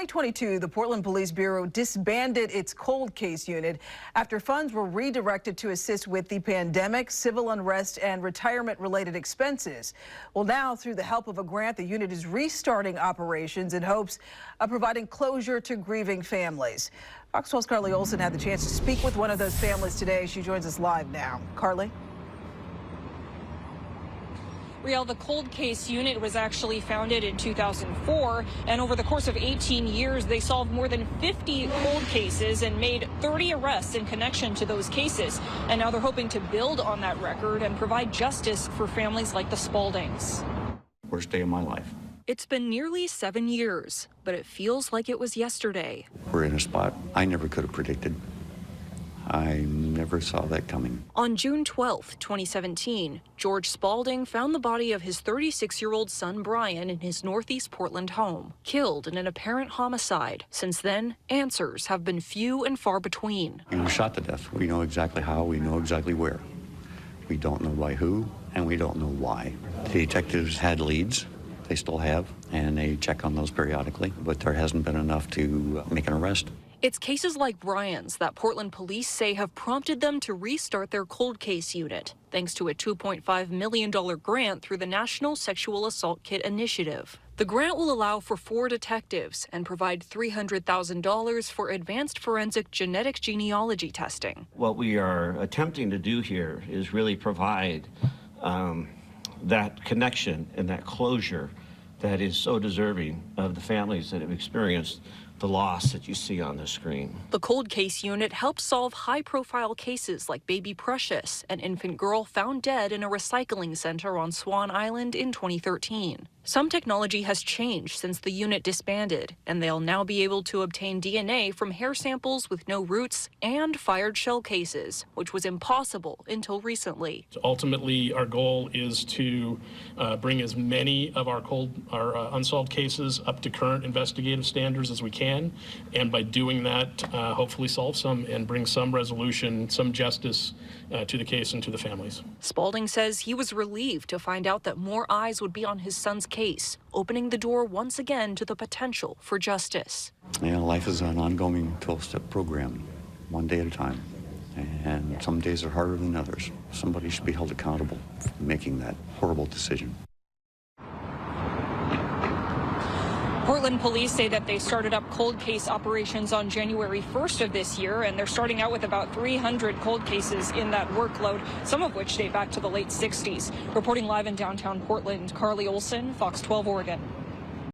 2022, the Portland Police Bureau disbanded its cold case unit after funds were redirected to assist with the pandemic, civil unrest, and retirement-related expenses. Well, now, through the help of a grant, the unit is restarting operations in hopes of providing closure to grieving families. Fox 12's Carly Olson had the chance to speak with one of those families today. She joins us live now. Carly? Riel, the cold case unit was actually founded in 2004, and over the course of 18 years, they solved more than 50 cold cases and made 30 arrests in connection to those cases. And now they're hoping to build on that record and provide justice for families like the Spaldings. Worst day of my life. It's been nearly 7 years, but it feels like it was yesterday. We're in a spot I never could have predicted. I never saw that coming. On June 12, 2017, George Spalding found the body of his 36-year-old son, Brian, in his Northeast Portland home, killed in an apparent homicide. Since then, answers have been few and far between. He was shot to death. We know exactly how, we know exactly where. We don't know by who, and we don't know why. The detectives had leads. They still have, and they check on those periodically, but there hasn't been enough to make an arrest. It's cases like Brian's that Portland police say have prompted them to restart their cold case unit, thanks to a $2.5 million grant through the National Sexual Assault Kit Initiative. The grant will allow for 4 detectives and provide $300,000 for advanced forensic genetic genealogy testing. What we are attempting to do here is really provide that connection and that closure that is so deserving of the families that have experienced the loss that you see on the screen. The cold case unit helps solve high-profile cases like baby Precious, an infant girl found dead in a recycling center on Swan Island in 2013. Some technology has changed since the unit disbanded, and they'll now be able to obtain DNA from hair samples with no roots and fired shell cases, which was impossible until recently. Ultimately, our goal is to bring as many of our unsolved cases up to current investigative standards as we can, and by doing that, hopefully solve some and bring some resolution, some justice to the case and to the families. Spalding says he was relieved to find out that more eyes would be on his son's case, opening the door once again to the potential for justice. Yeah, life is an ongoing 12-step program, one day at a time. And some days are harder than others. Somebody should be held accountable for making that horrible decision. Portland police say that they started up cold case operations on January 1st of this year, and they're starting out with about 300 cold cases in that workload, some of which date back to the late 60s. Reporting live in downtown Portland, Carly Olson, Fox 12 Oregon.